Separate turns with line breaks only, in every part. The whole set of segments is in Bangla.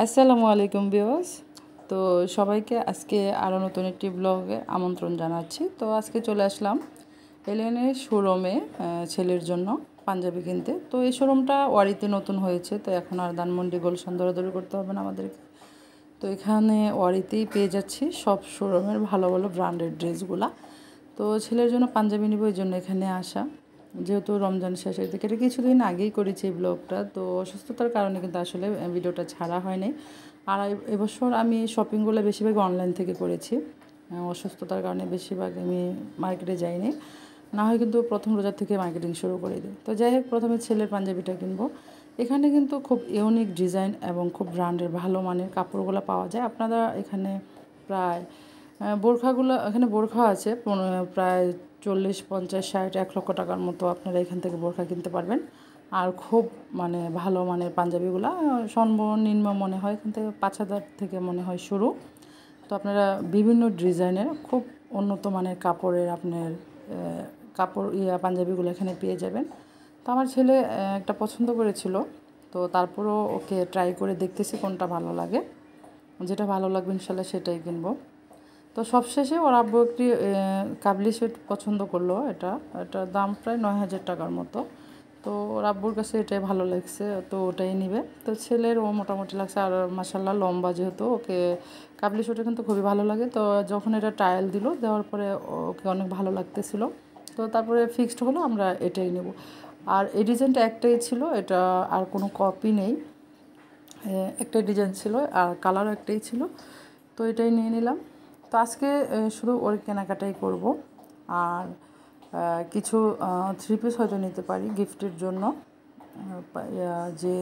আসসালামু আলাইকুম ভিউয়ার্স। তো সবাইকে আজকে আরও নতুন একটি ব্লগে আমন্ত্রণ জানাচ্ছি। তো আজকে চলে আসলাম এলিয়ানের শোরুমে ছেলের জন্য পাঞ্জাবি কিনতে। তো এই শোরুমটা ওয়ারিতে নতুন হয়েছে, তো এখন আর ধানমন্ডি গুলশান দৌড়াদৌড়ি করতে হবে না আমাদেরকে। তো এখানে ওয়ারিতেই পেয়ে যাচ্ছি সব শোরুমের ভালো ভালো ব্র্যান্ডেড ড্রেসগুলা। তো ছেলের জন্য পাঞ্জাবি নিব, এই জন্য এখানে আসা। যেহেতু রমজান শেষের দিকে, এটা কিছুদিন আগেই করেছি এই ব্লগটা, তো অসুস্থতার কারণে কিন্তু আসলে ভিডিওটা ছাড়া হয়নি। আর এবছর আমি শপিংগুলো বেশিরভাগ অনলাইন থেকে করেছি, অসুস্থতার কারণে বেশিরভাগ আমি মার্কেটে যাইনি, না হয় কিন্তু প্রথম রোজার থেকে মার্কেটিং শুরু করে দিই। তো যাই হোক, প্রথমে ছেলের পাঞ্জাবিটা কিনবো। এখানে কিন্তু খুব ইউনিক ডিজাইন এবং খুব ব্র্যান্ডের ভালো মানের কাপড়গুলো পাওয়া যায়। আপনারা এখানে প্রায় বোরখাগুলো, এখানে বোরখা আছে প্রায় 40, 50, 60, 1 লক্ষ টাকার মতো আপনারা এখান থেকে বোরখা কিনতে পারবেন। আর খুব ভালো মানের পাঞ্জাবিগুলো সর্বনিম্ন মনে হয় এখান থেকে 5,000 থেকে মনে হয় শুরু। তো আপনারা বিভিন্ন ডিজাইনের খুব উন্নত মানের কাপড়ের আপনার পাঞ্জাবিগুলো এখানে পেয়ে যাবেন। তো আমার ছেলে একটা পছন্দ করেছিল, তো তারপরও ওকে ট্রাই করে দেখতেছি কোনটা ভালো লাগে। যেটা ভালো লাগবে ইনশাল্লাহ সেটাই কিনবো। তো সবশেষে ওর আব্বু একটি কাবলি সেট পছন্দ করলো। এটার দাম প্রায় 9,000 টাকার মতো। তো ওর আব্বুর কাছে এটাই ভালো লাগছে, তো ওটাই নিবে। তো ছেলের ও মোটামুটি লাগছে, আর মাশাল্লাহ লম্বা যেহেতু, ওকে কাবলি সেটটা কিন্তু খুবই ভালো লাগে। তো যখন এটা ট্রায়াল দিল, দেওয়ার পরে ওকে অনেক ভালো লাগতেছিল। তো তারপরে ফিক্সড হলো আমরা এটাই নেব। আর এই ডিজাইনটা একটাই ছিল, এটা আর কোনো কপি নেই। একটাই ডিজাইন ছিল আর কালারও একটাই ছিল, তো এটাই নিয়ে নিলাম। তো আজকে শুধু ওর কেনাকাটাই করব। আর কিছু 3 পিস হয়তো নিতে পারি গিফটের জন্য, যে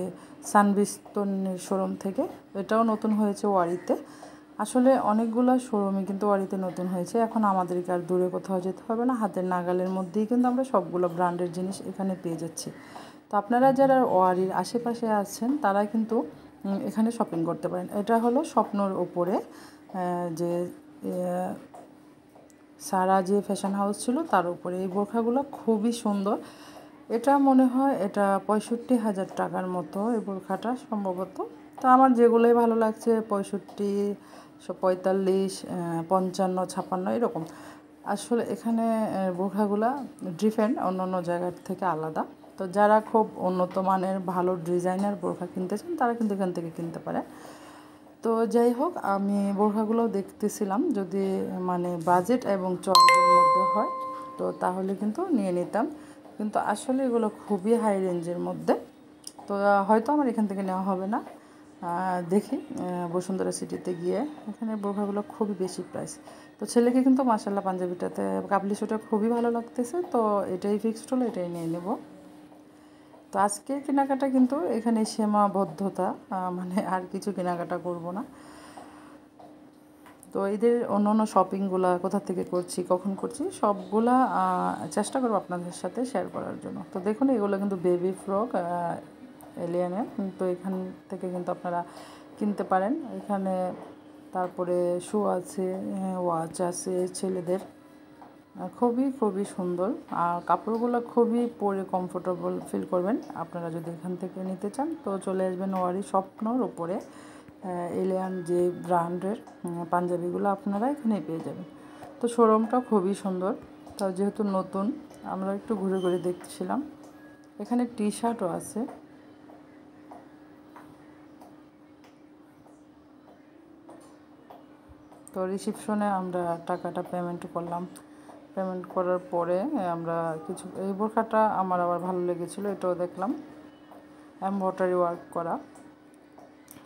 সানবিস্তনের শোরুম থেকে। এটাও নতুন হয়েছে ওয়ারিতে। আসলে অনেকগুলো শোরুমই কিন্তু ওয়ারিতে নতুন হয়েছে, এখন আমাদেরকে আর দূরে কোথাও যেতে হবে না, হাতের নাগালের মধ্যেই কিন্তু আমরা সবগুলো ব্র্যান্ডের জিনিস এখানে পেয়ে যাচ্ছি। তো আপনারা যারা ওয়ারির আশেপাশে আছেন তারা কিন্তু এখানে শপিং করতে পারেন। এটা হলো স্বপ্নর ওপরে, যে সারা যে ফ্যাশন হাউস ছিল তার উপরে। এই বোরখাগুলো খুবই সুন্দর। এটা মনে হয় এটা 65,000 টাকার মতো এই বোরখাটা সম্ভবত। তো আমার যেগুলোই ভালো লাগছে 65, 45, 55, 56 এরকম। আসলে এখানে বোরখাগুলা ডিফারেন্ট, অন্য অন্য জায়গার থেকে আলাদা। তো যারা খুব উন্নত মানের ভালো ডিজাইনার বোরখা কিনতে চান তারা কিন্তু এখান থেকে কিনতে পারে। তো যাই হোক, আমি বোরখাগুলো দেখতেছিলাম, যদি বাজেট এবং চয়েসের মধ্যে হয় তো তাহলে কিন্তু নিয়ে নিতাম, কিন্তু আসলে এগুলো খুবই হাই রেঞ্জের মধ্যে। তো হয়তো আমার এখান থেকে নেওয়া হবে না। দেখি বসুন্ধরা সিটিতে গিয়ে, এখানে বোরখাগুলো খুবই বেশি প্রাইস। তো ছেলেকে কিন্তু মাশাআল্লাহ পাঞ্জাবিটাতে কাবলি সুটা খুবই ভালো লাগতেছে, তো এটাই ফিক্সড হলো, এটাই নিয়ে নেব। তো আজকের কেনাকাটা কিন্তু এখানে সীমাবদ্ধতা, আর কিছু কেনাকাটা করব না। তো এদের অন্য অন্য শপিংগুলো কোথা থেকে করছি, কখন করছি, সবগুলা চেষ্টা করবো আপনাদের সাথে শেয়ার করার জন্য। তো দেখুন, এগুলো কিন্তু বেবি ফ্রক এলিয়ানের, তো এখান থেকে কিন্তু আপনারা কিনতে পারেন। এখানে তারপরে শু আছে, ওয়াচ আছে ছেলেদের, খুবই খুবই সুন্দর। আর কাপড়গুলো খুবই পরে কমফোর্টেবল ফিল করবেন। আপনারা যদি এখান থেকে নিতে চান তো চলে আসবেন ওয়ারি স্বপ্নর ওপরে। এলিয়ান যে ব্র্যান্ডের পাঞ্জাবিগুলো আপনারা এখানেই পেয়ে যাবেন। তো শোরুমটা খুবই সুন্দর। তাও যেহেতু নতুন, আমরা একটু ঘুরে ঘুরে দেখছিলাম। এখানে টি শার্টও আছে। তো রিসিপশনে আমরা টাকাটা পেমেন্ট করলাম। পেমেন্ট করার পরে আমরা কিছু, এই বোরখাটা আমার আবার ভালো লেগেছিলো, এটাও দেখলাম এমব্রয়ডারি ওয়ার্ক করা।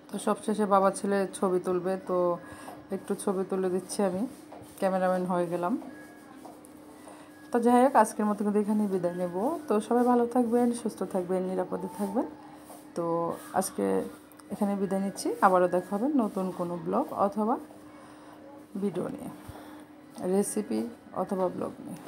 তো সবশেষে বাবা ছেলে ছবি তুলবে, তো একটু ছবি তুলে দিচ্ছি, আমি ক্যামেরাম্যান হয়ে গেলাম। তো যাই হোক, আজকের মতো কিন্তু এখানেই বিদায় নেব। তো সবাই ভালো থাকবেন, সুস্থ থাকবেন, নিরাপদে থাকবেন। তো আজকে এখানে বিদায় নিচ্ছি, আবারও দেখা হবে নতুন কোনো ব্লগ অথবা ভিডিও নিয়ে, রেসিপি অথবা ব্লগ নিয়ে।